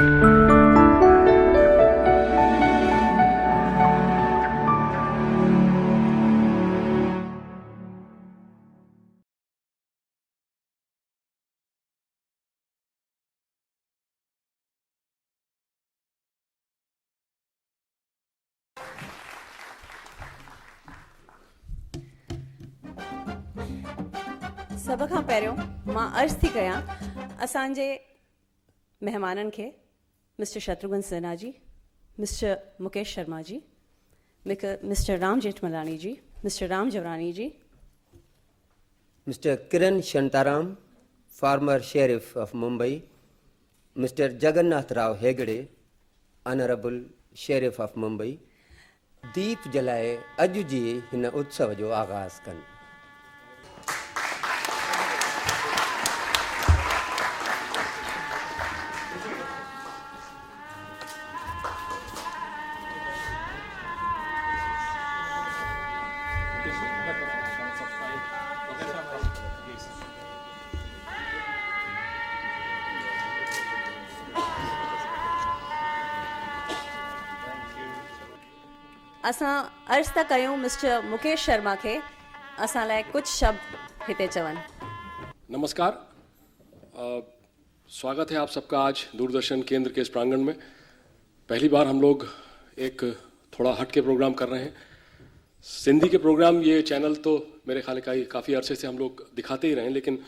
सब खां पहिरियों मां अर्ज़ थी कयां असांजे महिमाननि खे mister Shatrughan Sinha ji, mister Mukesh Sharma ji, mister Ram Jethmalani ji, mister Ram Jawrani ji, Mr. Kiran Shantaram, former Sheriff of Mumbai, Mr. Jagannath Rao Hegde, Honorable Sheriff of Mumbai, दीप जलाए अॼु जी हिन उत्सव जो आगाज़ कनि। असां अर्ज़ था कयूं मिस्टर मुकेश शर्मा खे असां लाइ कुछ शब्द हिते चवनि। नमस्कार, स्वागत है आप सबका आज दूरदर्शन केंद्र के इस प्रांगण में। पहली बार हम लोग एक थोड़ा हट के प्रोग्राम कर रहे हैं। सिंधी के प्रोग्राम ये चैनल तो मेरे ख्याल का काफ़ी अरसे से हम लोग दिखाते ही रहे हैं, लेकिन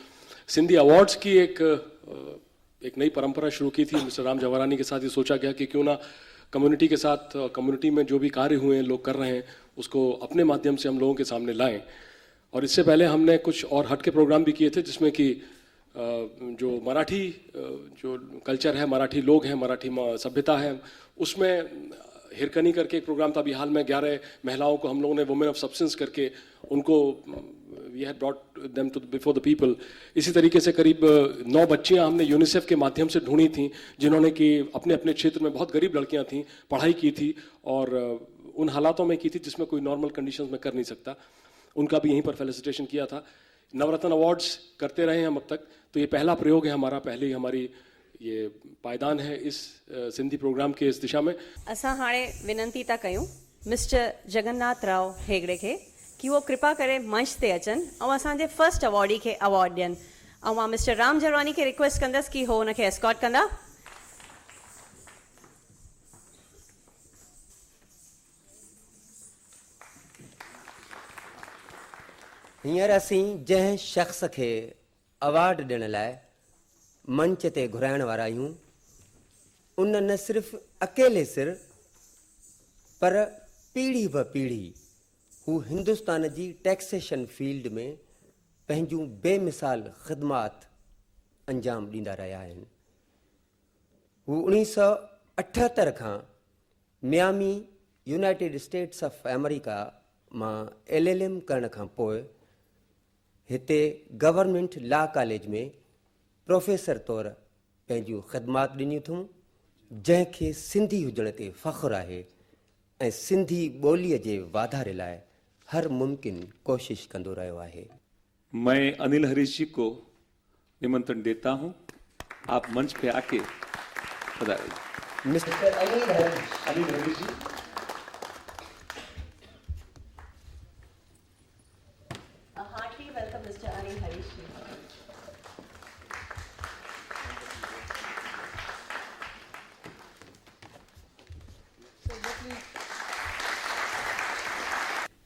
सिंधी अवार्ड्स की एक नई परंपरा शुरू की थी मिस्टर राम जवरानी के साथ। ये सोचा गया कि क्यों ना कम्युनिटी के साथ, कम्युनिटी में जो भी कार्य हुए हैं, लोग कर रहे हैं, उसको अपने माध्यम से हम लोगों के सामने लाएं। और इससे पहले हमने कुछ और हट के प्रोग्राम भी किए थे, जिसमें कि जो मराठी जो कल्चर है, मराठी लोग हैं, मराठी सभ्यता है, उसमें हिरकनी करके एक प्रोग्राम था। अभी हाल में 11 महिलाओं को हम लोगों ने वुमेन ऑफ सब्सटेंस करके उनको we had brought them to before the people. इसी तरीके से करीब 9 बच्चियां हमने यूनिसेफ के माध्यम से ढूंढी थी, जिन्होंने कि अपने अपने क्षेत्र में बहुत गरीब लड़कियां थीं, पढ़ाई की थी और उन हालातों में की थी जिसमें कोई नॉर्मल कंडीशंस में कर नहीं सकता। उनका भी यहीं पर फेलिसिटेशन किया था। नवरत्न अवार्ड्स करते रहे हम अब तक, तो ये पहला प्रयोग है हमारा, पहली हमारी ये पायदान है इस सिंधी प्रोग्राम के इस दिशा में। असां हाणे विनंती था कयूं मिस्टर जगन्नाथ राव हेगड़े खे कि वो कृपा करे मंच ते अचनि ऐं असांजे फर्स्ट अवॉर्डी खे अवॉर्ड ॾियनि। ऐं मां मिस्टर राम जरवानी खे रिक्वेस्ट कंदसि कि हो हुनखे एस्कॉर्ट कंदा। हींअर असीं जंहिं शख़्स खे अवार्ड ॾियण लाइ मंच ते घुराइण वारा आहियूं, उन न सिर्फ़ु अकेले सिर पर पीढ़ी ब पीढ़ी हू हिंदुस्तान जी टैक्सेशन फील्ड में पंहिंजूं बेमिसाल ख़िदमात अंजाम ॾींदा रहिया आहिनि। हू 1978 खां Miami United States of America मां LLM करण खां पोइ हिते गवर्नमेंट लॉ कॉलेज में प्रोफेसर तौरु पंहिंजूं ख़िदमात ॾिनियूं अथऊं, जंहिंखे सिंधी हुजण ते फ़ख़्रु आहे ऐं सिंधी ॿोलीअ जे वाधारे लाइ हर मुमकिन कोशिश कंदो रहियो आहे। मैं अनिल हरीश जी को निमंत्रण देता हूं, आप मंच पे आके बताइए। Mister Anil Harish ji. Heartly welcome mister Anil Harish ji.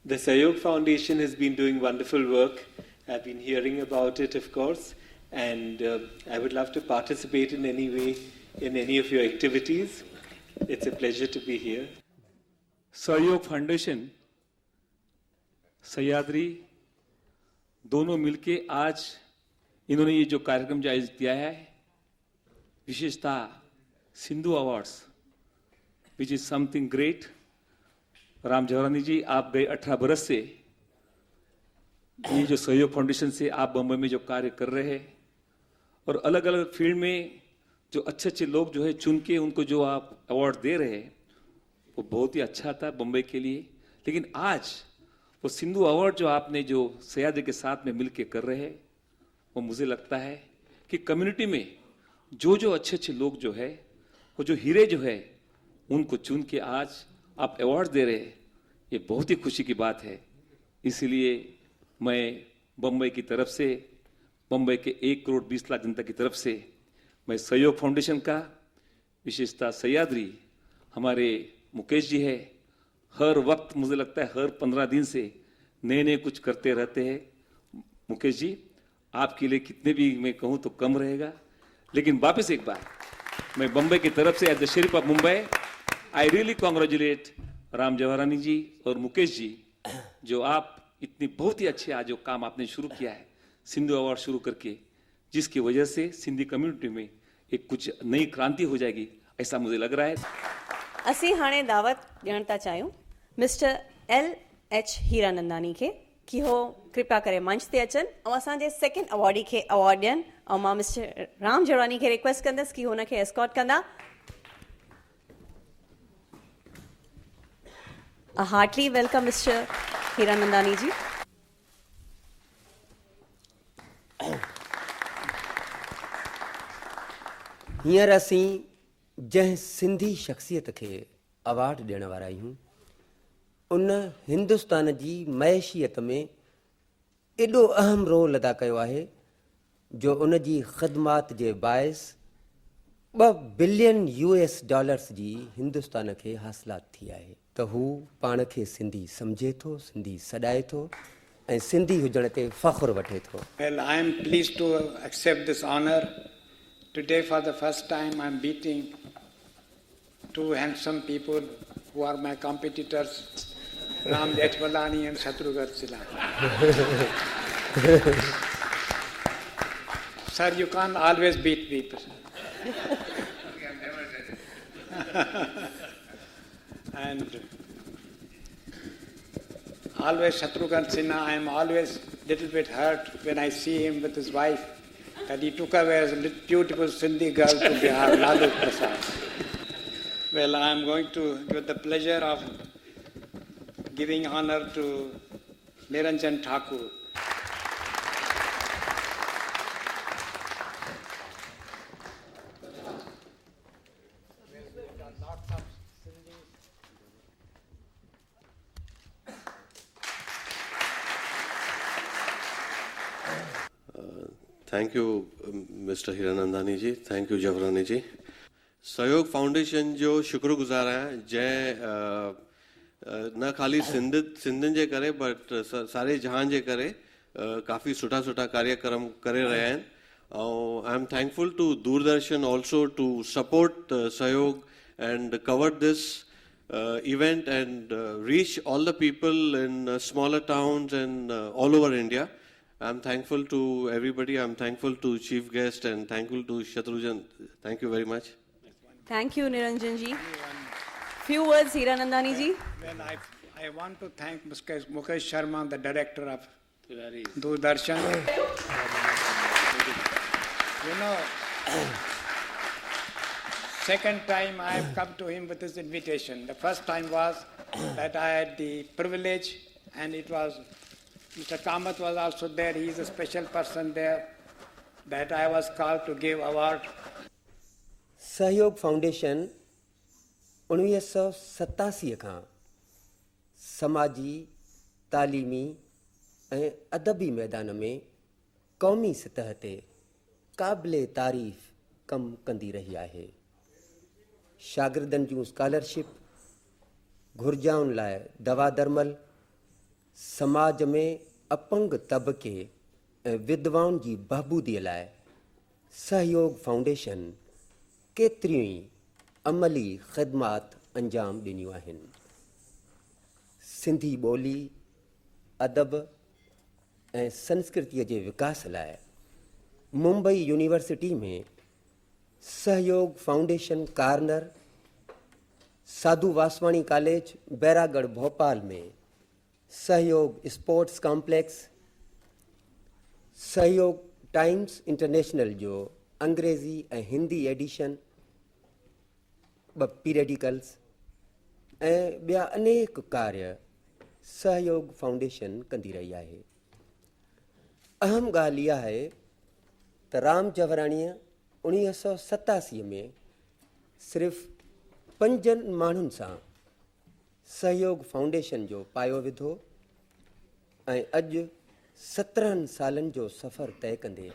The Sayog Foundation has been doing wonderful work. I've been hearing about it, of course, and I would love to participate in any way in any of your activities. It's a pleasure to be here. सहयोग foundation, Sahyadri दोनों मिलके आज इन्होंने ये जो कार्यक्रम जो आयोजित किया है, विशेषता Sindhu awards, which is something great. Ram Jawrani ji, आप गए 18 बरस से ये जो सहयोग फाउंडेशन से आप बम्बई में जो कार्य कर रहे हैं और अलग अलग फील्ड में जो अच्छे अच्छे लोग जो है चुन के उनको जो आप अवार्ड दे रहे हैं, वो बहुत ही अच्छा था बम्बई के लिए। लेकिन आज वो सिंधु अवार्ड जो आपने जो सह्याद्री के साथ में मिलके कर रहे हैं, वो मुझे लगता है कि कम्युनिटी में जो अच्छे अच्छे लोग जो है वो जो हीरे जो है उनको चुन के आज आप अवार्ड दे रहे हैं, ये बहुत ही खुशी की बात है। इसलिए मैं बम्बई की तरफ से, बम्बई के 1 करोड़ 20 लाख जनता की तरफ से मैं सहयोग फाउंडेशन का, विशेषता सह्याद्री हमारे मुकेश जी है, हर वक्त मुझे लगता है हर 15 दिन से नए नए कुछ करते रहते हैं। मुकेश जी, आपके लिए कितने भी मैं कहूँ तो कम रहेगा। लेकिन वापस एक बार मैं बम्बई की तरफ से as the sheriff of Mumbai I really congratulate Ram Jethmalani ji और मुकेश जी, जो आप इतनी बहुत ही अच्छे आज जो काम आपने शुरू किया है सिंधु अवार्ड शुरू करके, जिसकी वजह से सिंधी कम्युनिटी में एक कुछ नई क्रांति हो जाएगी, ऐसा मुझे लग रहा है। असीं हाणे दावत ॾियण था चाहियूं मिस्टर LH हीरानंदानी खे कि हो कृपा करे मंच ते अचनि ऐं असांजे सेकेंड अवॉर्डी खे अवॉर्ड ॾियनि। ऐं मां मिस्टर राम जेठमलानी खे रिक्वेस्ट कंदसि कि हुनखे एस्कॉर्ट कंदा। A heartily welcome, Mr. Hiranandani ji. हींअर असीं जंहिं सिंधी शख़्सियत खे अवार्ड ॾियण वारा आहियूं, उन हिंदुस्तान जी मइशियत में एॾो अहम रोल अदा कयो आहे जो उन जी ख़िदमात जे बाइस $2 बिलियन जी हिंदुस्तान खे हासिलात थी आहे। त हू पाण खे सिंधी सम्झे थो, सिंधी सॾाए थो ऐं सिंधी हुजण ते फ़ख़्रु वठे थो। Well, I am pleased to accept this honor. Today, for the first time, I am beating two handsome people who are my competitors, Ram Jeठmalaani and Shatrughan Sinha. Sir, you can't always beat people. And always Shatrughan Sinha, I am always little bit hurt when I see him with his wife, that he took away a beautiful Sindhi girl to Bihar, Lalu Prasad. Well, I am going to give the pleasure of giving honor to Niranjan Thakur. Thank you mister Hiranandani ji, thank you Jethmalani ji. Sahyog foundation जो शुक्रगुज़ार आहियां, जंहिं न ख़ाली सिंधियुनि जे करे but सारे जहान जे करे काफ़ी सुठा सुठा कार्यक्रम करे रहिया आहिनि। ऐं I am thankful to Doordarshan also to support सहयोग and cover this event and reach all the people in smaller towns and all over India. I'm thankful to everybody. I'm thankful to chief guest and thankful to Shatrughan. Thank you very much. Thank you, Niranjan ji. Few words, Hiranandani ji. Well, I want to thank Mukesh Sharma, the director of Doordarshan. You know, second time I have come to him with this invitation. The first time was that I had the privilege, and it was Mr. Kamath was also there. He is a special person there, that I was called to give award. सहयोग foundation 1987 खां समाजी, तालीमी ऐं अदबी मैदान में क़ौमी सतह ते क़ाबिले तारीफ़ कमु कंदी रही आहे। शागिर्दनि जूं स्कॉलरशिप, घुर्जाउनि लाइ दवा दरमल, समाज में अपंग तबके ऐं विधवाउनि जी बहबूदीअ लाइ सहयोग फाउंडेशन केतिरियूं ई अमली ख़िदमात अंजाम ॾिनियूं आहिनि। सिंधी ॿोली, अदब ऐं संस्कृतीअ जे विकास लाइ मुंबई यूनिवर्सिटी में सहयोग फाउंडेशन कार्नर, साधु वासवाणी कॉलेज बैरागढ़ भोपाल में सहयोग स्पोर्ट्स कॉम्प्लेक्स, सहयोग टाइम्स इंटरनेशनल जो अंग्रेज़ी ऐं हिंदी एडिशन, 2 पीरियडिकल्स ऐं ॿिया अनेक कार्य सहयोग फाउंडेशन कंदी रही आहे। अहम ॻाल्हि इहा आहे त राम जेठमलाणीअ 1987 में सिर्फ़ु 5 माण्हुनि सां सहयोग फाउंडेशन जो पायो विधो ऐं अॼु 17 सालनि जो सफ़र तय कंदे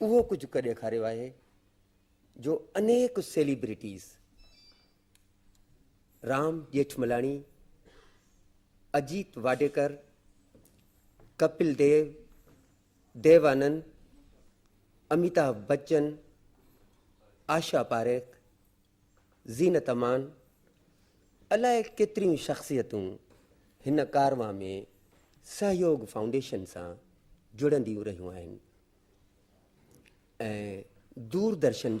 उहो कुझु करे ॾेखारियो आहे जो अनेक सेलिब्रिटीज़ राम जेठमलाणी, अजीत वाडेकर, कपिल देव, देवानंद, अमिताभ बच्चन, आशा पारेख, ज़ीनत अमान, अलाए केतिरियूं शख़्सियतूं हिन कारवां में सहयोग फाउंडेशन सां जुड़ंदियूं रहियूं आहिनि ऐं दूरदर्शन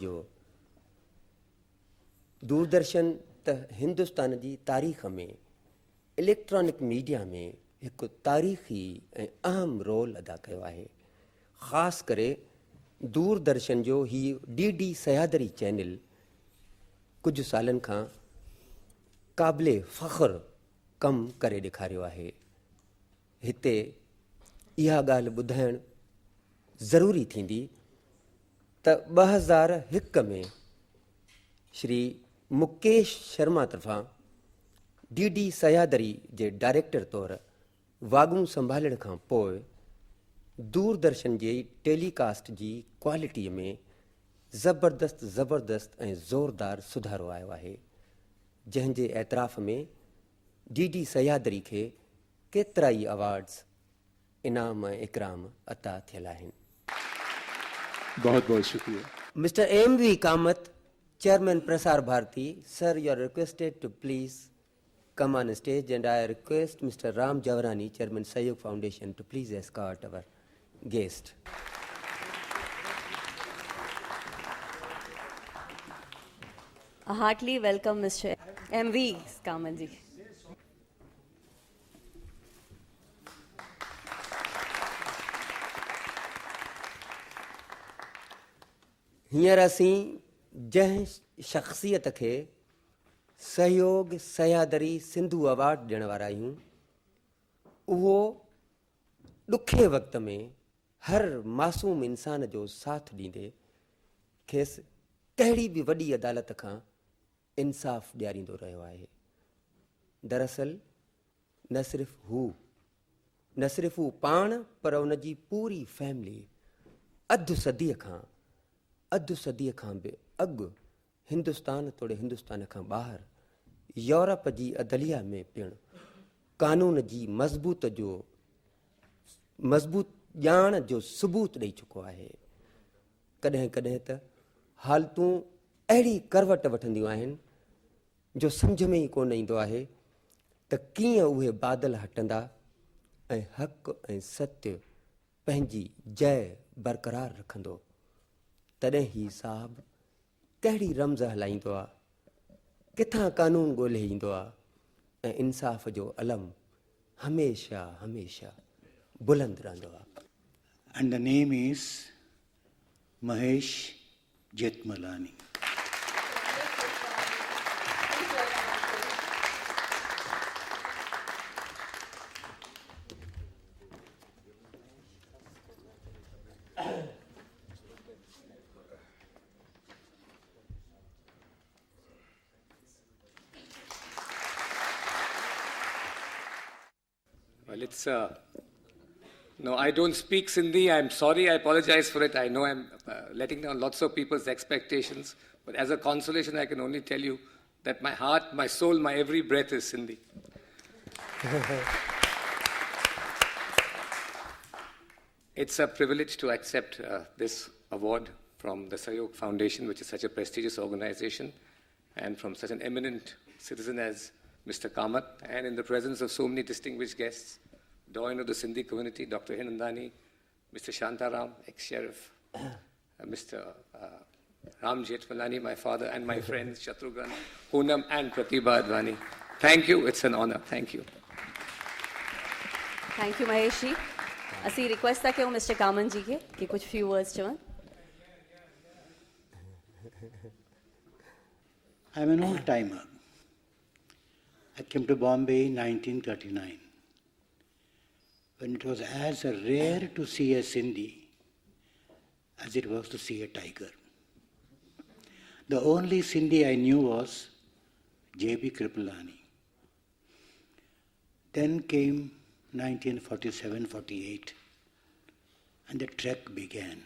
त हिंदुस्तान जी तारीख़ में इलेक्ट्रॉनिक मीडिया में हिकु तारीख़ी ऐं अहम रोल अदा कयो आहे। ख़ासि करे दूरदर्शन जो ही DD सयादरी चैनल कुझु सालनि खां क़ाबिले फ़ख़्र कमु करे ॾेखारियो आहे। हिते इहा ॻाल्हि ॿुधाइणु ज़रूरी थींदी त 2001 में श्री मुकेश शर्मा तरफ़ां DD सयादरी जे डायरेक्टर तौरु वाॻूं संभालण खां पोइ दूरदर्शन जे टेलीकास्ट जी क्वालिटीअ में ज़बरदस्त ऐं ज़ोरदार सुधारो आयो आहे, जंहिंजे एतराफ़ में DD सयादरी खे केतिरा ई अवार्ड्स इनाम ऐं इकराम अता थियल आहिनि। बहुत बहुत शुक्रिया। Mr. M.V. Kamath, Chairman Prasar Bharati, sir, you are requested to please come on stage, and I request Mr. Ram Jawarani, Chairman Sayog Foundation, to please escort our guest. A heartily welcome, Mr. M.V. Kamath ji. हींअर असीं जंहिं शख़्सियत खे सहयोग Sahyadri Sindhu award ॾियण वारा आहियूं, उहो ॾुखे वक़्त में हर मासूम इंसान जो साथ ॾींदे खेसि कहिड़ी बि वॾी अदालत खां इंसाफ़ ॾियारींदो रहियो आहे। दरअसल न सिर्फ़ु हू पाण पर उन जी पूरी फैमिली अधु सदीअ खां बि अॻु हिंदुस्तान तोड़े हिंदुस्तान खां ॿाहिरि यूरोप जी अदलिया में पिणु कानून जी मज़बूत ॼाण जो सबूत ॾेई चुको आहे। कॾहिं कॾहिं त हालतूं अहिड़ी करवट वठंदियूं आहिनि जो सम्झ में ई कोन ईंदो आहे त कीअं उहे बादल हटंदा ऐं हक़ ऐं सत्य पंहिंजी जय बरक़रार रखंदो। तॾहिं ही साहब कहिड़ी रमज़ हलाईंदो आहे, किथां कानून ॻोल्हे ईंदो आहे ऐं इंसाफ़ जो अलम हमेशा बुलंद रहंदो आहे। And the name is Mahesh Jetmalani. Well, it's no, I don't speak Sindhi. I'm sorry. I apologize for it. I know I'm letting down lots of people's expectations. But as a consolation, I can only tell you that my heart, my soul, my every breath is Sindhi. It's a privilege to accept this award from the Sayog Foundation, which is such a prestigious organization, and from such an eminent citizen as Mr. Kamath, and in the presence of so many distinguished guests, Doyen of the Sindhi community, Dr. Hinandani, Mr. Shantaram, ex-sheriff, Mr. Ram Jetmalani, my father, and my friends, Shatrughan, Poonam, and Pratibha Advani. Thank you. It's an honor. Thank you. Thank you, Mahesh ji. असी request था कयूं mister Kamat जी के कि कुछ few words चवनि। I'm an old timer. I came to Bombay in 1939, when it was as rare to see a Sindhi as it was to see a tiger. The only Sindhi I knew was J.B. Kripalani. Then came 1947-48 and the trek began.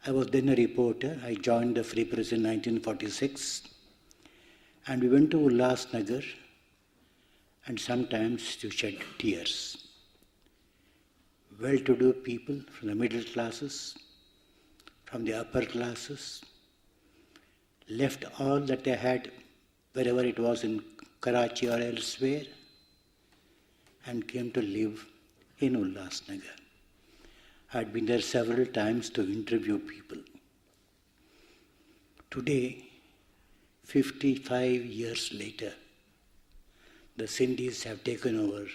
I was then a reporter. I joined the Free Press in 1946 and we went to Ulhasnagar and sometimes to shed tears. Well-to-do people from the middle classes, from the upper classes, left all that they had wherever it was in Karachi or elsewhere and came to live in Ulhasnagar. I had been there several times to interview people. Today, 55 years later, the Sindhis have taken over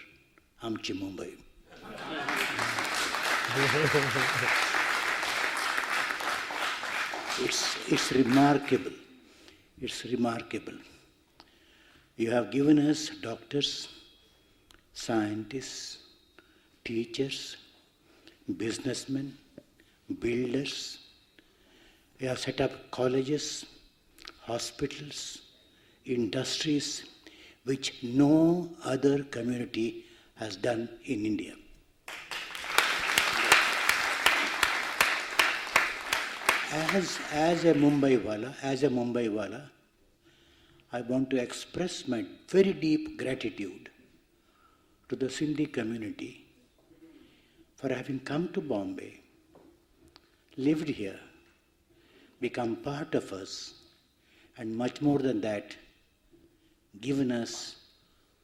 Amchi Mumbai. It's remarkable. It's remarkable. You have given us doctors, scientists, teachers, businessmen, builders. You have set up colleges, hospitals, industries, which no other community has done in India. As a Mumbai wala, I want to express my very deep gratitude to the Sindhi community for having come to Bombay, lived here, become part of us, and much more than that, given us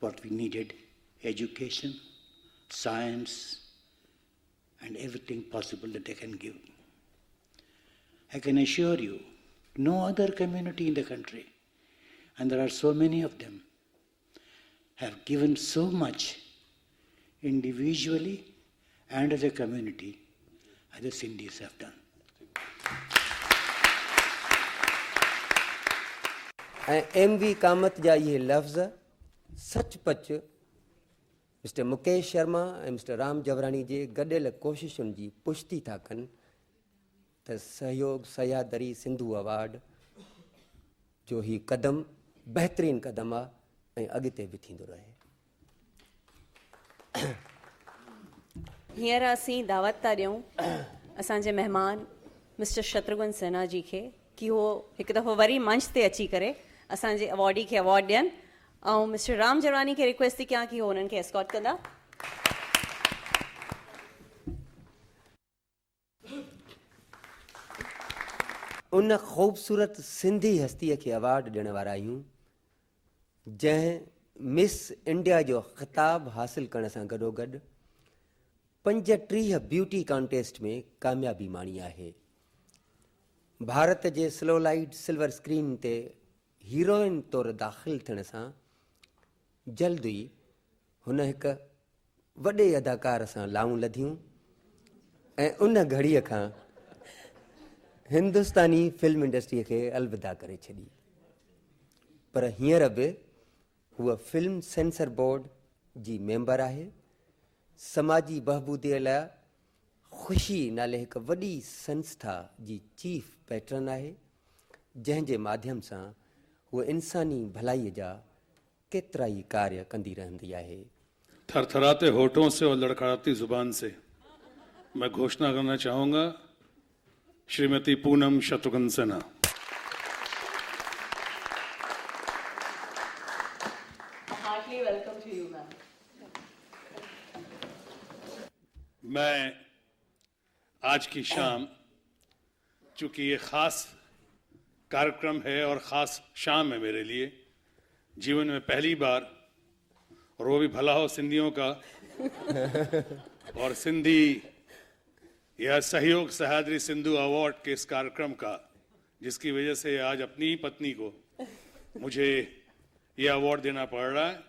what we needed: education, science, and everything possible that they can give. I can assure you, no other community in the country, and there are so many of them, have given so much individually and as a community as the Sindhis have done. ऐं MV. Kamat जा इहे लफ़्ज़ सचपच mister Mukesh Sharma ऐं mister Ram जवराणी जे गॾियल कोशिशुनि जी पुष्टि था कनि त सहयोग सयादरी सिंधु अवार्ड जो ही कदम बहितरीन कदम आहे ऐं अॻिते बि थींदो रहे. हींअर असीं दावत था ॾियूं असांजे महिमान मिस्टर शत्रुघ्न सिन्हा जी खे कि उहो हिकु दफ़ो वरी मंच ते अची करे असांजे अवॉर्डी खे अवॉर्ड ॾियनि. ऐं मिस्टर राम जरवानी खे रिक्वेस्ट थी कयां कि उहो हुननि खे एस्कॉट कंदा. उन ख़ूबसूरत सिंधी हस्तीअ खे अवार्ड ॾियण वारा आहियूं जंहिं मिस इंडिया जो ख़िताब हासिल करण सां गॾोगॾु 35 ब्यूटी कॉन्टेस्ट में कामयाबी माणी आहे. भारत जे स्लो लाइट सिल्वर स्क्रीन ते हीरोइन तौरु दाख़िल थियण सां जल्द ई हुन हिकु वॾे अदाकार सां लाऊं लधियूं ऐं उन घड़ीअ खां हिंदुस्तानी फिल्म इंडस्ट्रीअ खे अलविदा करे छॾी. पर हींअर बि हूअ फिल्म सेंसर बोर्ड जी मेंबर आहे. समाजी बहबूदीअ लाइ ख़ुशी नाले हिकु वॾी संस्था जी चीफ पैटर्न आहे जंहिंजे माध्यम सां हूअ इंसानी भलाईअ जा केतिरा ई कार्य कंदी रहंदी आहे. थरथराते होठों से और लड़खड़ाती जुबान से मैं घोषणा करना चाहूँगा, श्रीमती पूनम शत्रुघ्न सिन्हा. मैं आज की शाम, चूंकि ये ख़ास कार्यक्रम है और ख़ास शाम है मेरे लिए, जीवन में पहली बार, और वो भी भला हो सिंधियों का और सिंधी यह सहयोग सह्याद्री सिंधु अवार्ड के इस कार्यक्रम का, जिसकी वजह से आज अपनी ही पत्नी को मुझे यह अवार्ड देना पड़ रहा है.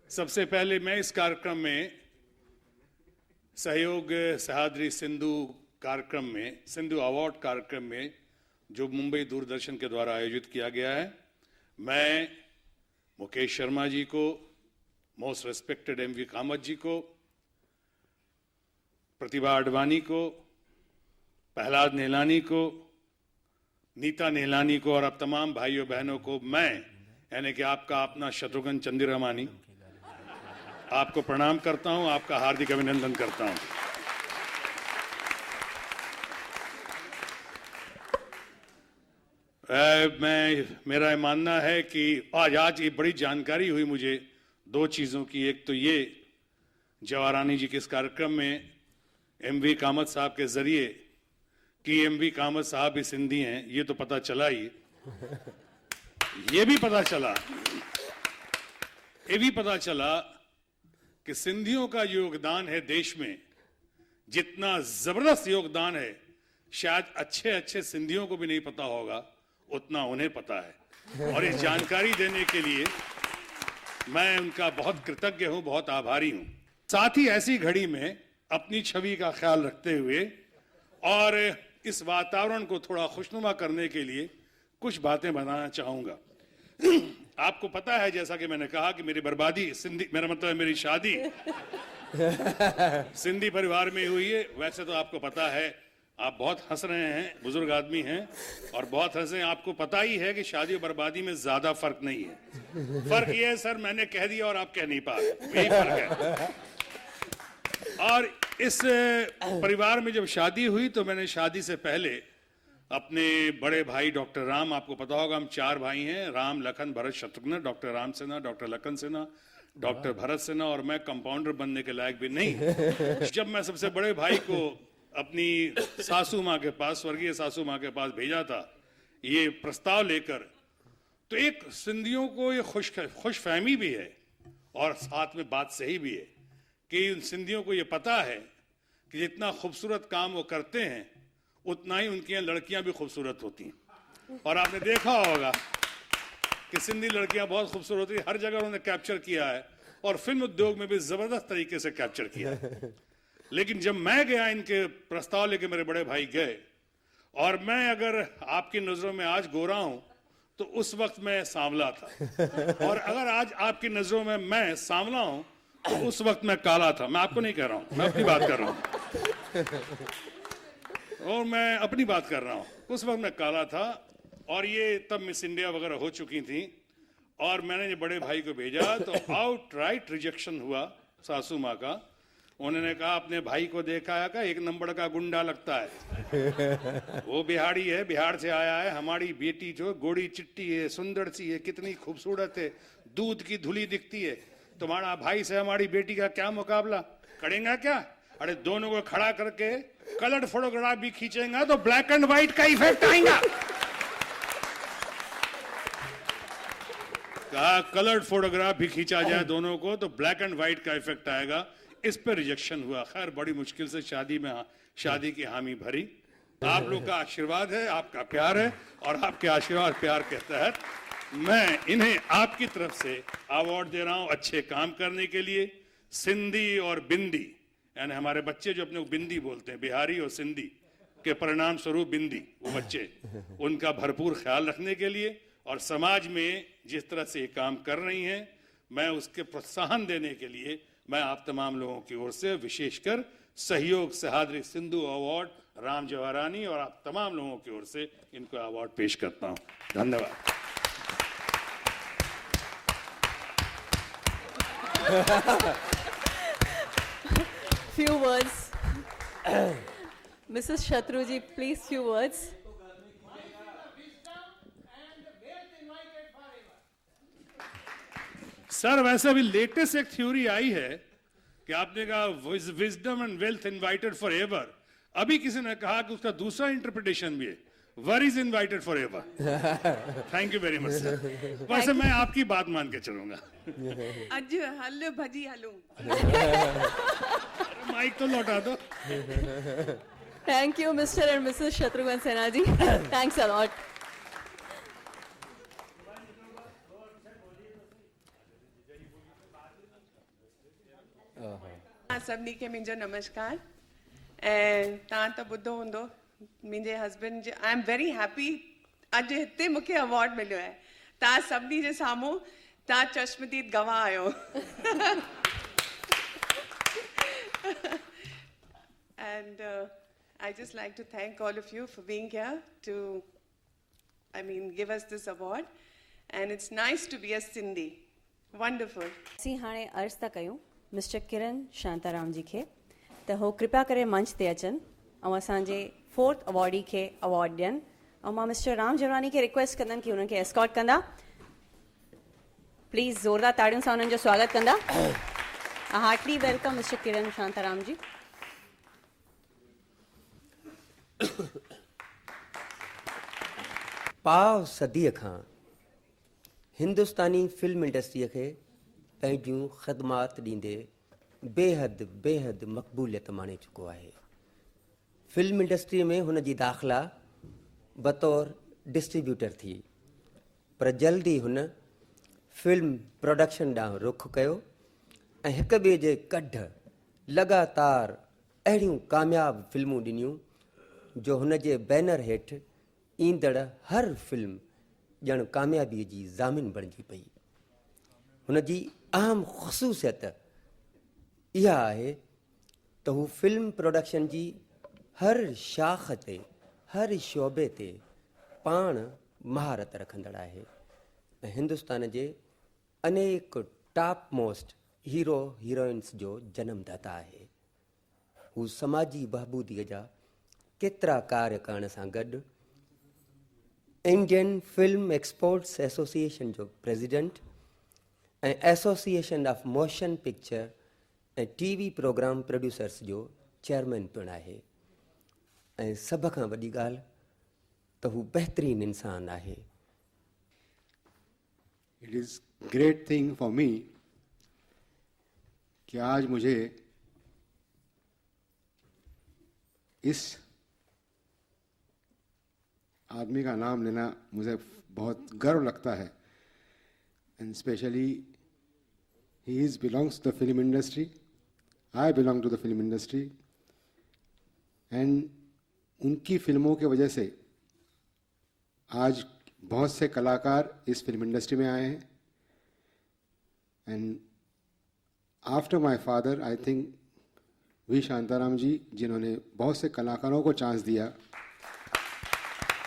सबसे पहले मैं इस कार्यक्रम में सहयोग सह्याद्री सिंधु कार्यक्रम में, सिंधु अवार्ड कार्यक्रम में जो मुंबई दूरदर्शन के द्वारा आयोजित किया गया है, मैं मुकेश शर्मा जी को, मोस्ट रेस्पेक्टेड एम.वी. कामत जी को, प्रतिभा अडवाणी को, प्रहलाद नेलानी को, नीता नीलानी को और अब तमाम भाइयों बहनों को मैं यानी कि आपका अपना शत्रुघ्न चंद्रमानी आपको प्रणाम करता हूं, आपका हार्दिक अभिनंदन करता हूं। मेरा मानना है कि आज ये बड़ी जानकारी हुई मुझे दो चीज़ों की। एक तो ये जवाहरानी जी के इस कार्यक्रम में एमवी कामत साहब के जरिए कि एमवी कामत साहब भी सिंधी हैं, ये तो पता चला ही। ये भी पता चला कि सिंधियों का योगदान है देश में, जितना जबरदस्त योगदान है शायद अच्छे अच्छे सिंधियों को भी नहीं पता होगा उतना उन्हें पता है। और इस जानकारी देने के लिए मैं उनका बहुत कृतज्ञ हूं, बहुत आभारी हूं। साथ ही ऐसी घड़ी में अपनी छवि का ख्याल रखते हुए और इस वातावरण को थोड़ा खुशनुमा करने के लिए कुछ बातें बताना चाहूंगा। आपको पता है, जैसा कि मैंने कहा, कि मेरी बर्बादी सिंधी, मेरा मतलब है मेरी शादी सिंधी परिवार में हुई है। वैसे तो आपको पता है, आप बहुत हंस रहे हैं, बुजुर्ग आदमी हैं और बहुत हंसे। आपको पता ही है कि शादी और बर्बादी में ज्यादा फर्क नहीं है। फर्क ये है सर, मैंने कह दिया और आप कह नहीं पा रहे, यही फर्क है। और इस परिवार में जब शादी हुई तो मैंने शादी से पहले अपने बड़े भाई डॉक्टर राम, आपको पता होगा हम 4 भाई हैं, Ram, Lakhan, Bharat, Shatrughan, doctor Ram Sinha, doctor Lakhan Sinha, doctor Bharat Sinha, और मैं कंपाउंडर बनने के लायक भी नहीं। जब मैं सबसे बड़े भाई को अपनी सासू माँ के पास, स्वर्गीय सासू माँ के पास भेजा था ये प्रस्ताव लेकर, तो एक सिंधियों को ये खुश फहमी भी है और साथ में बात सही भी है कि उन सिंधियों को ये पता है कि जितना खूबसूरत काम वो करते हैं उतना ही उनकी लड़कियां भी खूबसूरत होती हैं। और आपने देखा होगा कि सिंधी लड़कियां बहुत खूबसूरत होती हैं, हर जगह उन्होंने कैप्चर किया है और फिल्म उद्योग में भी जबरदस्त तरीके से कैप्चर किया है। लेकिन जब मैं गया, इनके प्रस्ताव लेके मेरे बड़े भाई गए, और मैं अगर आपकी नजरों में आज गोरा हूं तो उस वक्त मैं सांवला था, और अगर आज आपकी नजरों में मैं सांवला हूं तो उस वक्त मैं काला था। मैं आपको नहीं कह रहा हूं, मैं अपनी बात कर रहा हूं और मैं अपनी बात कर रहा हूं। उस वक्त मैं काला था और ये तब मिस इंडिया वगैरह हो चुकी थी, और मैंने ये बड़े भाई को भेजा तो आउटराइट रिजेक्शन हुआ सासू माँ का। उन्होंने कहा अपने भाई को देखा है, का 1 नंबर का गुंडा लगता है, वो बिहारी है, बिहार से आया है, हमारी बेटी जो गोड़ी चिट्टी है, सुंदर सी है, कितनी खूबसूरत है, दूध की धुली दिखती है, तुम्हारा भाई से हमारी बेटी का क्या मुकाबला करेगा क्या? अरे दोनों को खड़ा करके कलर्ड फोटोग्राफ भी खींचेगा तो ब्लैक एंड व्हाइट का इफेक्ट आएगा। कहा कलर्ड फोटोग्राफ भी खींचा जाए दोनों को तो ब्लैक एंड व्हाइट का इफेक्ट आएगा। इस पर रिजेक्शन हुआ। खैर बड़ी मुश्किल से शादी की हामी भरी। आप लोग का आशीर्वाद है, आपका प्यार है, और आपके आशीर्वाद प्यार के तहत मैं इन्हें आपकी तरफ से अवार्ड दे रहा हूं अच्छे काम करने के लिए। सिंधी और बिंदी, यानी हमारे बच्चे जो अपने को बिंदी बोलते हैं, बिहारी और सिंधी के परिणाम स्वरूप बिंदी, वो बच्चे, उनका भरपूर ख्याल रखने के लिए, और समाज में जिस तरह से ये काम कर रही हैं, मैं उसके प्रोत्साहन देने के लिए मैं आप तमाम लोगों की ओर से विशेषकर सहयोग सहाद्री सिंधु अवार्ड राम जवाहरानी और आप तमाम लोगों की ओर से इनको अवार्ड पेश करता हूं। धन्यवाद। Few words. Mrs. Shatruji, please few words. Sir वैसे अभी लेटेस्ट एक थ्योरी आई है कि आपने कहा wisdom and wealth invited for ever. अभी किसी ने कहा कि उसका दूसरा इंटरप्रिटेशन भी है, war is invited for ever. Thank you very much sir. वैसे मैं आपकी बात मान के चलूंगा। अज हल भजी हलूं। माइक तो लौटा दो। Thank you, Mr. and Mrs. Shatrughan Sinha ji. Thanks a lot. सभिनी खे मुंहिंजो नमस्कार। ऐं तव्हां त ॿुधो हूंदो मुंहिंजे husband J, I am very happy अॼु हिते मूंखे अवॉर्ड मिलियो आहे। तव्हां सभिनी जे साम्हूं तव्हां चश्मदीद गवाह आहियो। And I just like to thank all of you for being here to give us this award. And it's nice to be a Sindhi. Wonderful. असीं हाणे अर्ज़ था कयूं मिस्टर किरण शांताराम जी खे त हो कृपा करे मंच ते अचनि ऐं असांजे 4th अवॉर्डी खे अवॉर्ड ॾियनि ऐं मां मिस्टर राम जरवानी खे रिक्वेस्ट कंदमि कि उन्हनि खे एस्कॉट कंदा प्लीज़ ज़ोरदार ताड़ियुनि सां उन्हनि जो स्वागत कंदा हार्टली वेलकम मिस्टर किरण शांताराम जी पाव सदीअ खां हिंदुस्तानी फिल्म इंडस्ट्रीअ खे पंहिंजूं ख़दमात ॾींदे बेहद मक़बूलियत माणे चुको आहे फिल्म इंडस्ट्रीअ में हुन जी दाख़िला बतौर डिस्ट्रीब्यूटर थी पर जल्द ई हुन फिल्म प्रोडक्शन ॾांहुं रुख कयो ऐं हिक ॿिए जे कढ लगातार अहिड़ियूं कामयाबु फिल्मूं ॾिनियूं जो हुन जे बैनर हेठि ईंदड़ हर फिल्म ॼण कामयाबीअ जी ज़ामिन बणिजी पई हुन जी अहम ख़ुसूसियत इहा आहे त हू फिल्म प्रोडक्शन जी हर शाख ते हर शोबे ते पाण महारत रखंदड़ आहे ऐं हिंदुस्तान जे अनेक टॉप मोस्ट हीरो हीरोइन्स जो जनमदाता आहे हू समाजी बहबूदीअ जा केतिरा कार्य करण सां गॾु इंडियन फिल्म एक्सपोर्ट्स एसोसिएशन जो प्रेसिडेंट ऐं एसोसिएशन ऑफ मोशन पिक्चर ऐं टीवी प्रोग्राम प्रोड्यूसर्स जो चेयरमैन पिणु आहे ऐं सभ खां वॾी ॻाल्हि त हू बहितरीनु इंसानु आहे it is great thing for me कि आज मुझे इस आदमी का नाम लेना मुझे बहुत गर्व लगता है and specially he is belongs to the film industry I belong to the film industry and उनकी फिल्मों की वजह से आज बहुत से कलाकार इस फिल्म इंडस्ट्री में आए हैं and after my father I think we Shantaram ji जिन्होंने बहुत से कलाकारों को चांस दिया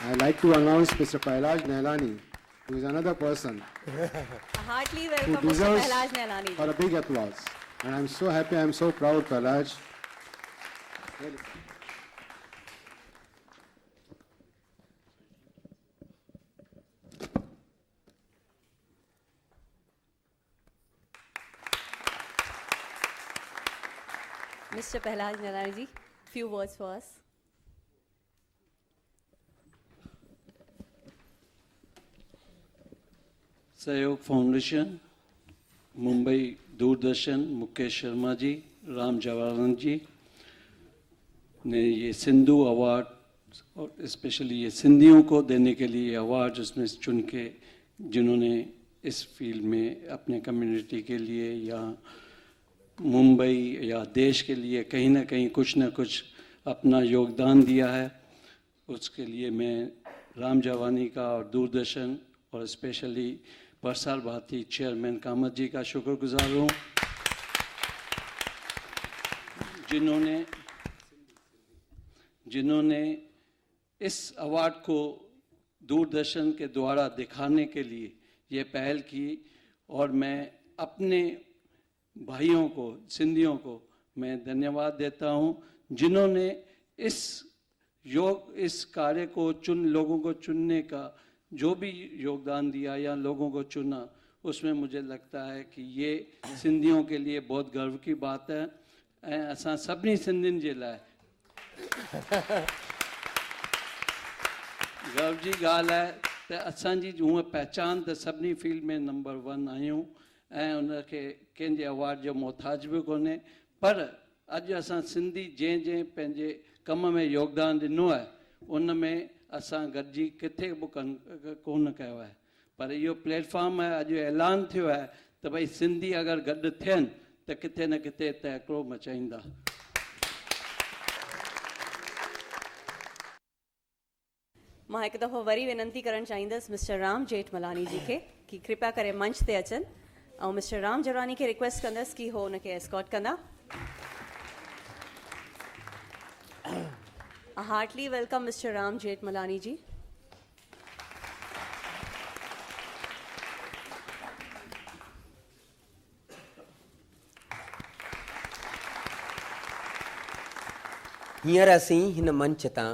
I'd like to announce Mr. Pailaj Nehlani, who is another person Heartily who welcome Mr. deserves Pailaj Nehlani. for a big applause. And I'm so happy, I'm so proud, Pailaj. Mr. Pailaj Nehlani ji, few words for us. सहयोग foundation Mumbai Doordarshan Mukesh Sharma ji Ram Jawaharlal ji ने ये Sindhu award और specially ये सिंधियों को देने के लिए award उसमें चुन के जिन्होंने इस फील्ड में अपने कम्युनिटी के लिए या मुंबई या देश के लिए कहीं ना कहीं कुछ ना कुछ अपना योगदान दिया है उसके लिए मैं राम जवानी का और दूरदर्शन और स्पेशली प्रसार भारती चेयरमैन कामत जी का शुक्रगुजार हूँ जिन्होंने इस अवार्ड को दूरदर्शन के द्वारा दिखाने के लिए ये पहल की और मैं अपने भाइयों को सिंधियों को मैं धन्यवाद देता हूँ जिन्होंने इस कार्य को लोगों को चुनने का जो भी योगदान दिया या लोगों को चुना उसमें मुझे लगता है कि ये सिंधियों के लिए बहुत गर्व की बात है ऐं असां सभिनी सिंधियुनि जे लाइ गर्व जी ॻाल्हि आहे त असांजी हूअं पहचान त सभिनी फील्ड में नंबर 1 आहियूं ऐं उनखे कंहिंजे अवार्ड जो मोहताज बि कोन्हे पर अॼु असां सिंधी जंहिं पंहिंजे कम में योगदान ॾिनो आहे उन में असां गॾिजी किथे बि कोन कयो आहे पर इहो प्लेटफॉर्म आहे अॼु ऐलान थियो आहे त भई सिंधी अगरि गॾु थियनि त किथे न किथे तहकड़ो मचाईंदा मां हिकु दफ़ो वरी विनंती करणु चाहींदसि मिस्टर राम जेठमलानी जी खे कि कृपया करे मंच ते अचनि ऐं मिस्टर राम जरवानी खे रिक्वेस्ट कंदसि कि हो हुनखे एस्कॉट कंदा heartily welcome mister Ram Jethmalani ji हींअर असीं हिन मंच तां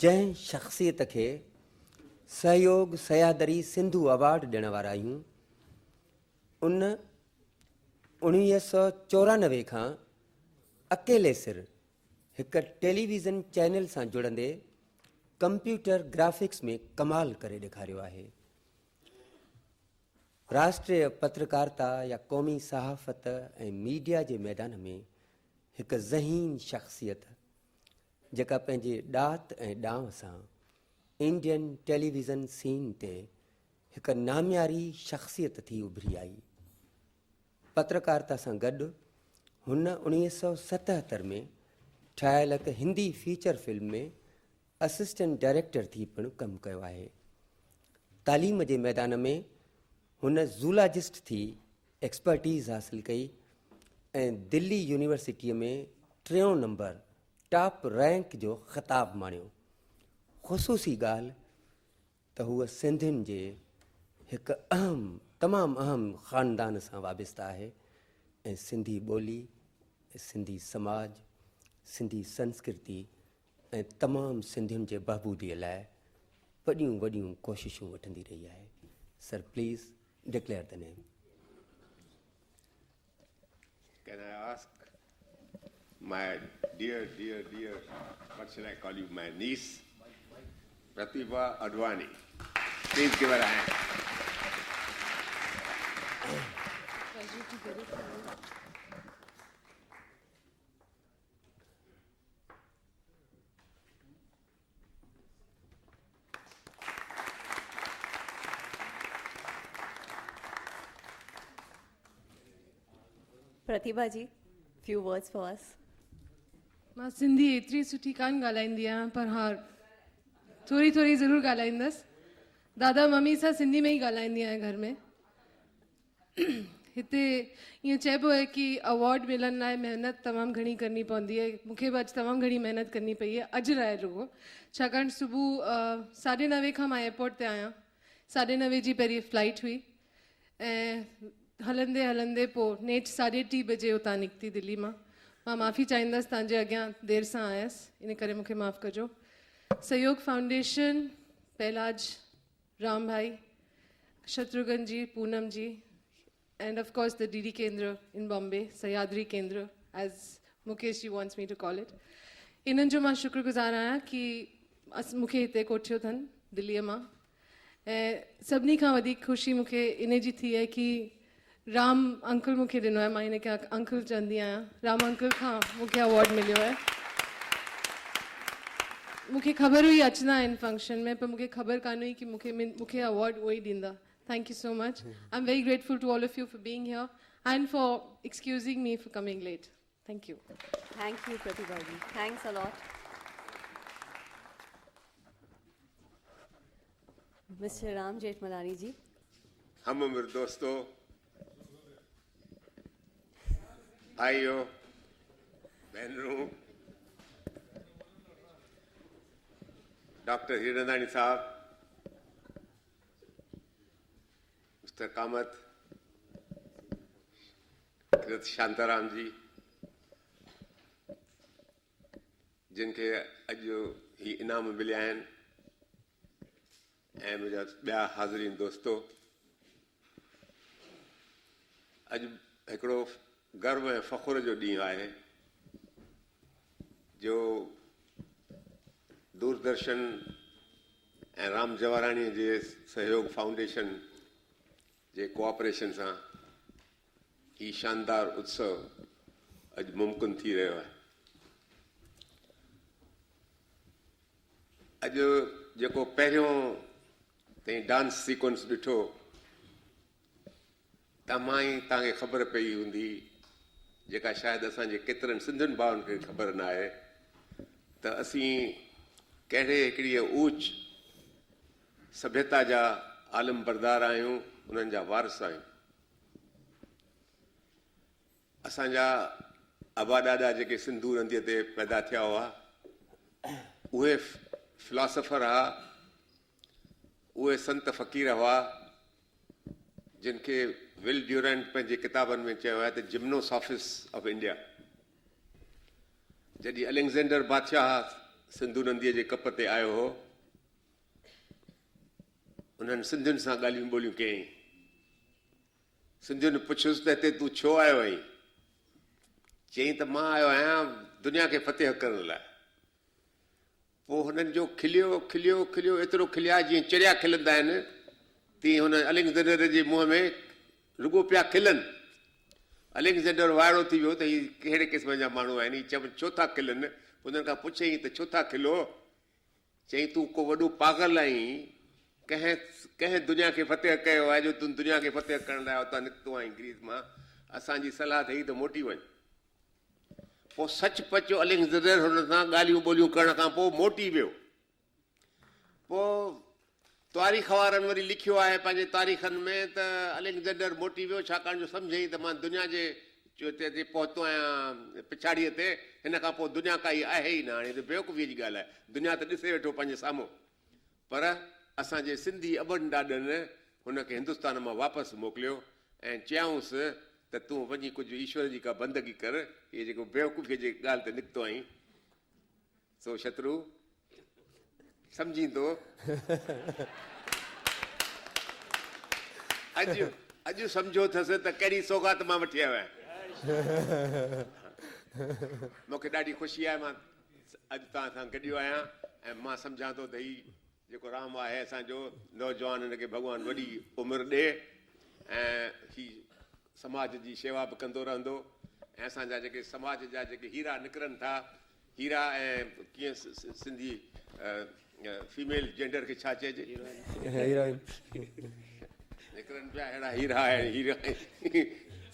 जंहिं शख़्सियत खे सहयोग सयादरी सिंधु अवार्ड ॾियण वारा आहियूं, उन 1994 खां अकेले सिर हिकु टेलीविज़न चैनल सां जुड़ंदे कंप्यूटर ग्राफिक्स में कमाल करे ॾेखारियो आहे। राष्ट्रीय पत्रकारिता या क़ौमी सहाफ़त ऐं मीडिया जे मैदान में हिकु ज़हीन शख़्सियत जेका पंहिंजे ॾात ऐं ॾांव सां इंडियन टेलीविज़न सीन ते हिकु नामियारी शख़्सियत थी उभरी आई। पत्रकारिता सां गॾु हुन 1977 में ठाहियल हिकु हिंदी फीचर फिल्म में असिस्टेंट डायरेक्टर थी पिणु कमु कयो आहे। तालीम जे मैदान में हुन ज़ूलॉजिस्ट थी एक्सपर्टीज़ हासिलु कई ऐं दिल्ली यूनिवर्सिटीअ में 3 नंबर टॉप रैंक जो ख़िताब माणियो। ख़ुसूसी ॻाल्हि त हूअ सिंधियुनि जे हिकु तमामु अहम ख़ानदान सां वाबस्ता आहे ऐं सिंधी ॿोली, सिंधी समाज, सिंधी संस्कृति ऐं तमामु सिंधियुनि जे बहबूदीअ लाइ वॾियूं वॾियूं कोशिशूं वठंदी रही आहे। Sir, please declare the name. Can I ask my dear, what shall I call you, my niece, Pratibha Advani. Please give her a hand. Pratibha ji, few words for us. मां सिंधी एतिरी सुठी कान ॻाल्हाईंदी आहियां, पर हा थोरी थोरी ज़रूरु ॻाल्हाईंदसि। दादा मम्मी सां सिंधी में ई ॻाल्हाईंदी आहियां घर में। हिते ईअं चइबो आहे कि अवॉर्ड मिलण लाइ महिनत तमामु घणी करणी पवंदी आहे। मूंखे बि अॼु तमामु घणी महिनत करणी पई आहे, अॼु लाइ रुॻो, छाकाणि सुबुह 9:30 खां मां एयरपोर्ट ते आहियां। 9:30 जी पहिरीं फ्लाइट हुई ऐं हलंदे हलंदे पोइ नेठ 3:30 बजे उतां निकिती दिल्ली मां। मां माफ़ी चाहींदसि तव्हांजे अॻियां देरि सां आयसि, इन करे मूंखे माफ़ु कजो। सहयोग फाउंडेशन, पहलाज राम भाई, शत्रुघ्न जी, पूनम जी, and of course the DD Kendra in Bombay, Sayadri Kendra, as Mukesh ji wants me to call it. इन्हनि जो मां शुक्रगुज़ार आहियां कि मूंखे हिते कोठियो अथनि दिल्लीअ मां। ऐं सभिनी खां वधीक ख़ुशी मूंखे इन जी थी आहे कि राम अंकल मूंखे ॾिनो आहे। मां हिनखे अंकल चवंदी आहियां। राम अंकल खां मूंखे अवॉर्ड मिलियो आहे। मूंखे ख़बर हुई अचना आहिनि फंक्शन में, पर मूंखे ख़बर कान हुई कि मूंखे अवॉर्ड उहो ई ॾींदा। Thank you so much. I'm very grateful to all of you for being here and for excusing me for coming late. Thank you. Thank you, Pratibha ji. Thanks a lot. Mr. Ram Jethmalani ji. हम उम्र दोस्तों, भाइयों, बहनों, doctor हीरनंदानी साहब, mister Kamat, कृत शांताराम जी, जिनके अॼु ही इनाम मिलिया आहिनि, ऐं मुंहिंजा ॿिया हाज़रीन दोस्तो, अॼु हिकिड़ो गर्व ऐं फ़ख़ुर जो ॾींहुं आहे जो दूरदर्शन ऐं राम जवाराणीअ जे सहयोग फाउंडेशन जे कोऑपरेशन सां ही शानदार उत्सव अॼु मुमकिन थी रहियो आहे। अॼु जेको पहिरियों ताईं डांस सीक्वेंस ॾिठो, तमाम ई तव्हांखे ख़बर पई हूंदी, जेका शायदि असांजे केतिरनि सिंधियुनि भाउनि खे ख़बर न आहे, त असीं कहिड़े हिकिड़ी ऊच सभ्यता जा आलम बरदार आहियूं, उन्हनि जा वारिस आहियूं। असांजा अबा ॾाॾा जेके सिंधू नदीअ ते पैदा थिया हुआ, उहे फिलासफ़र हुआ, उहे संत फ़क़ीर हुआ, जिन खे विल ड्यूरेंट पंहिंजे किताबनि में चयो आहे त जिम्नोसॉफिस्ट ऑफ इंडिया। जॾहिं अलेक्जेंडर बादशाह सिंधु नदीअ जे कप ते आयो हो, उन्हनि सिंधियुनि सां ॻाल्हियूं ॿोलियूं कयईं। सिंधियुनि पुछियुसि त हिते तूं छो आयो आहीं? चयईं त मां आयो आहियां दुनिया खे फतेह करण लाइ। पोइ हुननि जो खिलियो खिलियो खिलियो एतिरो खिलिया जीअं चिड़िया खिलंदा आहिनि, तीअं हुन अलेक्जेंडर जे मुंहं में रुॻो पिया खिलनि। अलेक्जेंडर वाइड़ो थी वियो त हीअ कहिड़े क़िस्म जा माण्हू आहिनि, हीअ चवनि छो था खिलनि। हुननि खां पुछईं त छो था खिलो? चयईं तूं को वॾो पागल आहीं, कंहिं दुनिया खे फतेह कयो आहे जो तूं दुनिया खे फतेह करण लाइ उतां निकितो आहीं ग्रीस मां। असांजी सलाह अथई त मोटी वञ। पोइ सचपचो अलेक्जेंडर हुन सां ॻाल्हियूं ॿोलियूं करण खां पोइ मोटी वियो। पोइ तारीख़ वारनि वरी लिखियो आहे पंहिंजे तारीख़नि में त अलेक्जेंडर मोटी वियो छाकाणि जो सम्झई त मां दुनिया जे ते पहुतो आहियां पिछाड़ीअ ते, हिन खां पोइ दुनिया काई आहे ई न। हाणे त बेवकूफ़ीअ जी ॻाल्हि आहे, दुनिया त ॾिसे वेठो पंहिंजे साम्हूं। पर असांजे सिंधी अॿनि ॾाॾनि हुनखे हिंदुस्तान मां वापसि मोकिलियो ऐं चयाऊंसि त तूं वञी कुझु ईश्वर जी का बंदगी कर, इहे जेको बेवकूफ़ीअ जी ॻाल्हि ते निकितो आहीं। सो शत्रु सम्झींदो अॼु सम्झो अथसि त कहिड़ी सौगात मां वठी आयो आहियां। मूंखे ॾाढी ख़ुशी आहे, मां अॼु तव्हां सां गॾियो आहियां ऐं मां सम्झां थो त हीउ जेको राम आहे असांजो नौजवान, हिनखे भॻवानु वॾी उमिरि ॾे ऐं हीउ समाज जी शेवा बि कंदो रहंदो। ऐं असांजा जेके समाज जा जेके हीरा निकिरनि था, हीरा ऐं कीअं सिंधी फीमेल जेंडर खे छा चइजे, निकिरनि पिया अहिड़ा हीरा ऐं हीरा।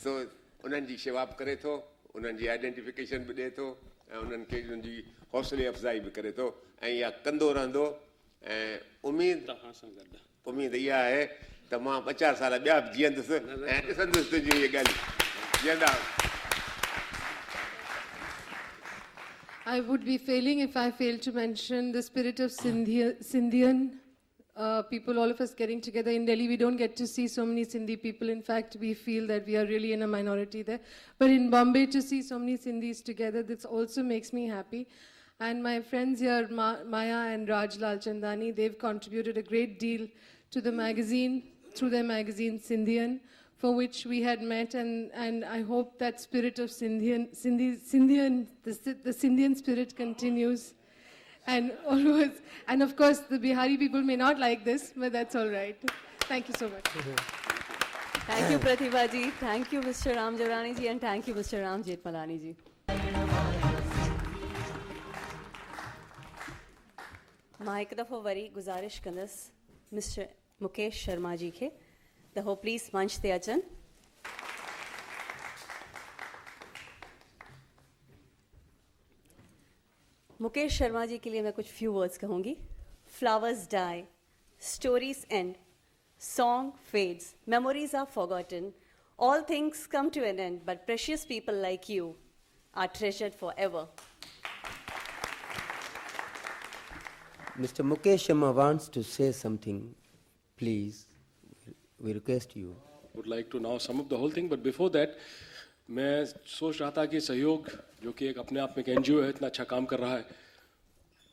सो उन्हनि जी शेवा बि करे थो, उन्हनि जी आइडेंटिफिकेशन बि ॾिए थो ऐं उन्हनि खे उन्हनि जी हौसले अफ़ज़ाई बि करे थो ऐं इहा कंदो रहंदो। ऐं उमेद इहा आहे त मां 2-4 साल ॿिया बि जीअंदुसि ऐं ॾिसंदुसि तुंहिंजी इहे ॻाल्हियूं जीअंदा। I would be failing if I failed to mention the spirit of Sindhian people, all of us getting together. In Delhi, we don't get to see so many Sindhi people. In fact, we feel that we are really in a minority there. But in Bombay, to see so many Sindhis together, this also makes me happy. And my friends here, Maya and Raj Lalchandani, they've contributed a great deal to the magazine, through their magazine Sindhian, for which we had met, and I hope that spirit of the Sindhian spirit continues. And always, and of course, the Bihari people may not like this, but that's all right. Thank you so much. Thank you, Pratibha ji. Thank you, Mr. Ram Javarani ji, and thank you, Mr. Ram Jethmalani ji. मां हिकु दफ़ो worry गुज़ारिश कंदसि mister Mukesh Sharma ji खे त हो please मंच ते अचनि। मुकेश शर्मा जी के लिए मैं कुछ फ्यू वर्ड्स कहूँगी। Flowers die, stories end, song fades, memories are forgotten, all things come to an end, but precious people like you are treasured for ever. Mr. Mukesh Sharma wants to say something. Please, we request you. Would like to now sum up the whole thing, but before that, मैं सोच रहा था कि सहयोग जो कि एक अपने आप में एक NGO है, इतना अच्छा काम कर रहा है,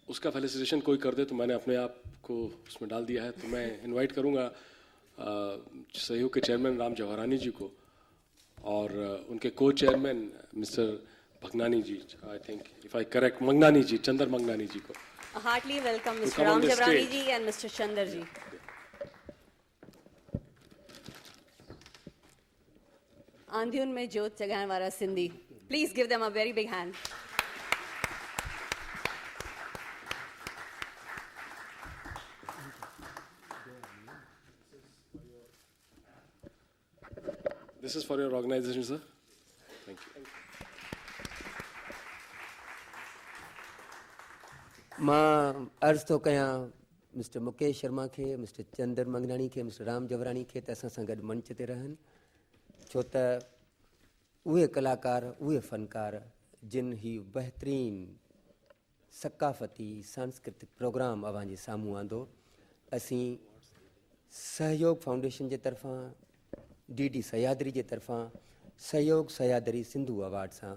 उसका फेलिसिटेशन कोई कर दे, तो मैंने अपने आप को उसमें डाल दिया है। तो मैं इनवाइट करूँगा सहयोग के चेयरमैन राम जवाहरानी जी को और उनके को chairman mister Bhagnani ji, I think if I correct, Mangnani ji, Chander Mangnani ji को। Heartily welcome Mr. Ram Javarani ji and Mr. Chandar ji. आंधियुन में जोत जगाने वाला Sindhi. Please give them a very big hand. This is for your organization, sir. Thank you. मां अर्ज़ थो कयां mister Mukesh Sharma खे, मिस्टर चंदर मंगनानी खे, मिस्टर राम जवरानी खे त असां सां गॾु मंच ते रहनि, छो त उहे कलाकार, उहे फ़नकार जिन ही बहितरीन सकाफ़ती सांस्कृतिक प्रोग्राम अवां जे साम्हूं आंदो। असीं सहयोग फाउंडेशन जे तरफ़ां, DD सयादरी जे तरफ़ां सहयोग सयादरी सिंधु अवार्ड सां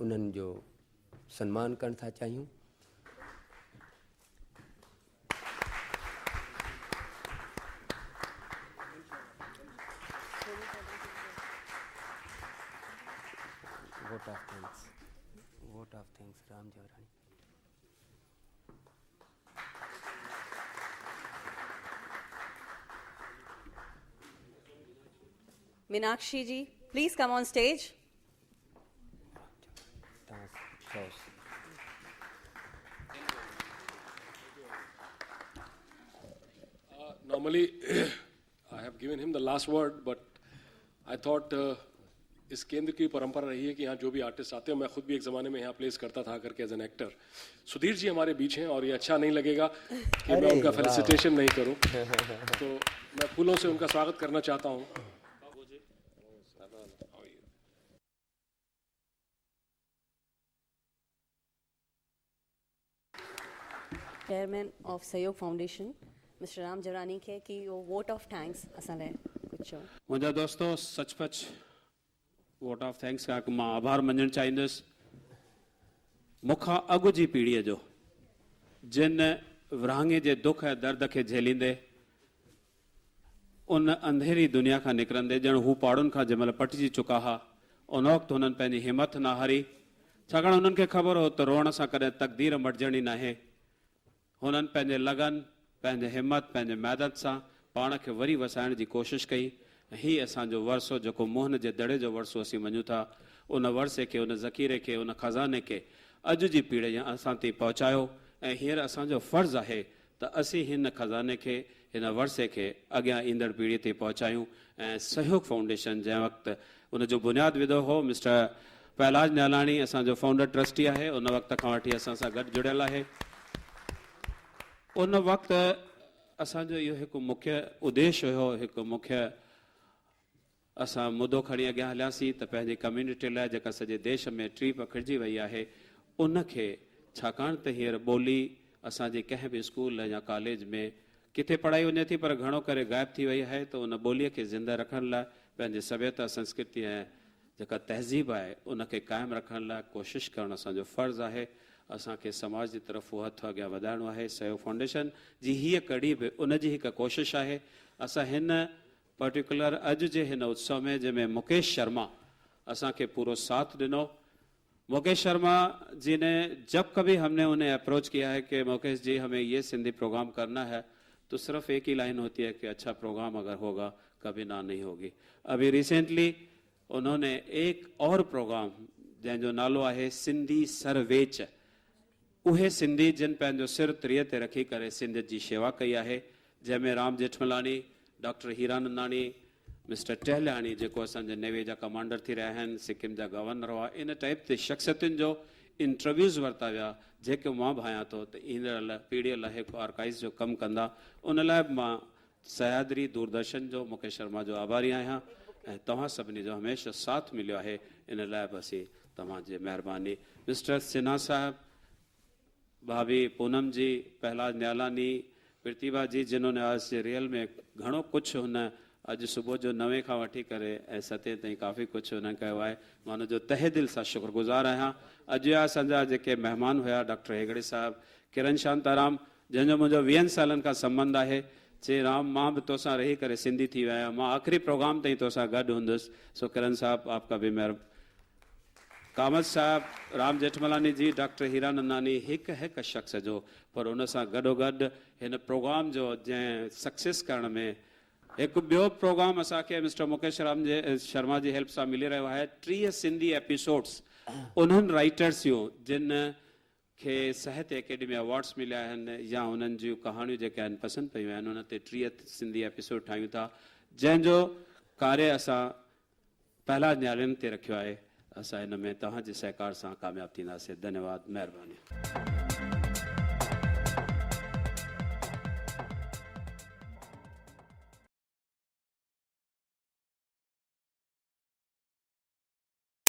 उन्हनि जो सन्मान करण था चाहियूं। Vote of thanks Ram Jawrani. Meenakshi ji, please come on stage. Normally, I have given him the last word, but I thought इस केंद्र की परंपरा रही है कि यहाँ जो भी आर्टिस्ट आते हैं, मैं खुद भी एक ज़माने में यहाँ प्लेस करता था करके as an actor. Sudhir ji हमारे बीच हैं और ये अच्छा नहीं लगेगा कि मैं उनका फेलिसिटेशन नहीं करूँ, तो मैं फूलों से उनका स्वागत करना चाहता हूँ। चेयरमैन ऑफ सहयोग फाउंडेशन मिस्टर राम जवरानी खे कि वो वोट ऑफ थैंक्स असां लाइ कुझु चओ। मुंहिंजा दोस्तो सचपच वोट ऑफ थैंक्स खां मां आभार मञणु चाहींदुसि मूंखां अॻु जी पीढ़ीअ जो, जिन विरहाङे जे दुख ऐं दर्द खे झेलींदे उन अंधेरी दुनिया खां निकिरंदे ॼण हू पहाड़ुनि खां जंहिंमहिल पटिजी चुका हुआ, उन वक़्तु हुननि पंहिंजी हिमत न हारी, छाकाणि हुननि खे ख़बर हो त रोअण सां कॾहिं तक़दीर मटिजणी नाहे। हुननि पंहिंजे लगन, पंहिंजे हिमत, पंहिंजे महिनत सां पाण खे वरी वसाइण जी कोशिशि कई। हीउ असांजो वरसो जेको मोहन जे दड़े जो वरसो असीं मञूं था, उन वरसे खे, उन ज़ख़ीरे खे, उन खज़ाने खे अॼु जी पीढ़ी असां ताईं पहुचायो। ऐं हींअर असांजो फ़र्ज़ु आहे त असीं हिन खज़ाने खे, हिन वरसे खे अॻियां ईंदड़ पीढ़ी ते पहुचायूं। ऐं सहयोग फाउंडेशन जंहिं वक़्तु उनजो बुनियादु विधो हो, मिस्टर पहलाज नियालाणी असांजो फाउंडर ट्रस्टी आहे, उन वक़्त खां वठी असां सां गॾु जुड़ियल आहे। उन वक़्तु असांजो इहो हिकु मुख्य उद्देश्य हुयो, हिकु मुख्य असां मुदो खणी अॻियां हलियासीं त पंहिंजी कम्यूनिटी लाइ जेका सॼे देश में टी पखिड़िजी वई आहे, उनखे छाकाणि त हींअर ॿोली असांजे कंहिं बि स्कूल या कॉलेज में किथे पढ़ाई वञे थी पर घणो करे ग़ाइबु थी वई आहे, त उन ॿोलीअ खे ज़िंदा रखण लाइ पंहिंजे सभ्यता संस्कृति ऐं जेका तहज़ीब आहे उनखे क़ाइमु रखण लाइ कोशिशि करणु असांजो फ़र्ज़ु आहे। असांखे समाज जी तरफ़ उहो हथु अॻियां वधाइणो आहे। सहयोग फाउंडेशन जी हीअ कड़ी बि उनजी हिकु कोशिशि आहे। असां हिन पर्टिकुलर अॼु जे हिन उत्सव में जंहिंमें मुकेश शर्मा असांखे पूरो साथ ॾिनो। मुकेश शर्मा जी ने जब कभी हमने उन्हें अप्रोच किया है कि मुकेश जी हमें ये सिंधी प्रोग्राम करना है, तो सिर्फ एक ही लाइन होती है कि अच्छा प्रोग्राम अगर होगा कभी ना नहीं होगी। अभी रिसेंटली उन्होंने एक और प्रोग्राम जंहिंजो नालो आहे सिंधी सरवेच, उहे सिंधी जिन पंहिंजो सिर त्रीअ ते रखी करे सिंधियत जी शेवा कई आहे, जंहिंमें राम जेठमलानी, डॉक्टर हीरानंदानी, मिस्टर टहलियाणी जेको असांजे नेवी जा कमांडर थी रहिया आहिनि, सिक्किम जा गवर्नर हुआ, इन टाइप ते शख़्सियतुनि जो इंटरव्यूज़ वरिता विया जेके मां भायां थो त ईंदड़ पीढ़ीअ लाइ हिकु आर्काइव्स जो कमु कंदा। उन लाइ मां सह्याद्री दूरदर्शन जो मुकेश शर्मा जो आभारी आहियां ऐं तव्हां सभिनी जो हमेशह साथ मिलियो आहे, इन लाइ बि असीं तव्हांजी महिरबानी। मिस्टर सिन्हा साहब, भाभी पूनम जी, पहलाज न्यालानी, प्रतिभा जी, जिन्होंने आज रियल में घणो कुछ हुन अॼु सुबुह जो 9 खां वठी करे ऐं 7 ताईं काफ़ी कुझु हुन कयो आहे। मां हुनजो तहे दिलि सां शुक्रगुज़ार आहियां। अॼु जा असांजा जेके महिमान हुया, डॉक्टर हेगड़े साहब, किरण शांताराम, जंहिंजो मुंहिंजो 20 सालनि खां संबंध आहे, चई राम मां बि तोसां रही करे सिंधी थी वियो आहियां, मां आख़िरी प्रोग्राम ताईं तोसां गॾु हूंदुसि। सो किरण साहब आपका भी महिरबानी। कामत साहब, राम जेठमलानी जी, डॉक्टर हीरानंदानी, हिकु हिकु शख़्स जो, पर उन सां गॾोगॾु हिन प्रोग्राम जो जंहिं सक्सेस करण में हिकु ॿियो प्रोग्राम असांखे मिस्टर मुकेश शर्मा जी हेल्प सां मिली रहियो आहे। 30 सिंधी एपिसोड्स उन्हनि राइटर्स जूं जिन खे साहित्य अकेडमी अवार्ड्स मिलिया आहिनि या उन्हनि जूं कहाणियूं जेके आहिनि पसंदि पियूं आहिनि, उन ते 30 सिंधी एपिसोड ठाहियूं था, जंहिंजो कार्य असां पहला न्यायालयनि ते रखियो आहे। असां हिन में तव्हांजे सहकार सां कामयाबु थींदासीं। धन्यवाद, महिरबानी।